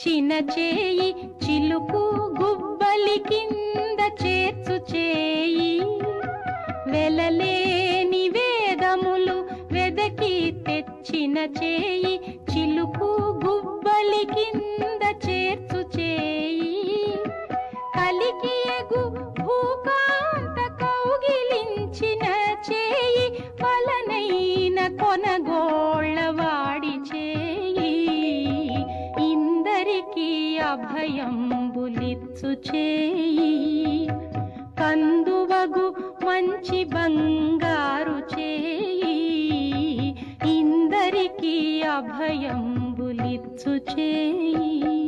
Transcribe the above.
తెచ్చిన చేయి చిలుకు గుబ్బలి కింద చేర్చు చేయి వెలలేని వేదములు వెదకి తెచ్చిన చేయి చిలుకు గుబ్బలి కింద చేర్చు చేయి కలికి ఎగు భూకాంత కౌగిలించిన చేయి వలనైన కొనగోళ్ళవాడి చేయి ఇందరికీ అభయంబులిచ్చు చేయి కందువగు మంచి బంగారు చేయి ఇందరికీ అభయంబులిచ్చు చేయి.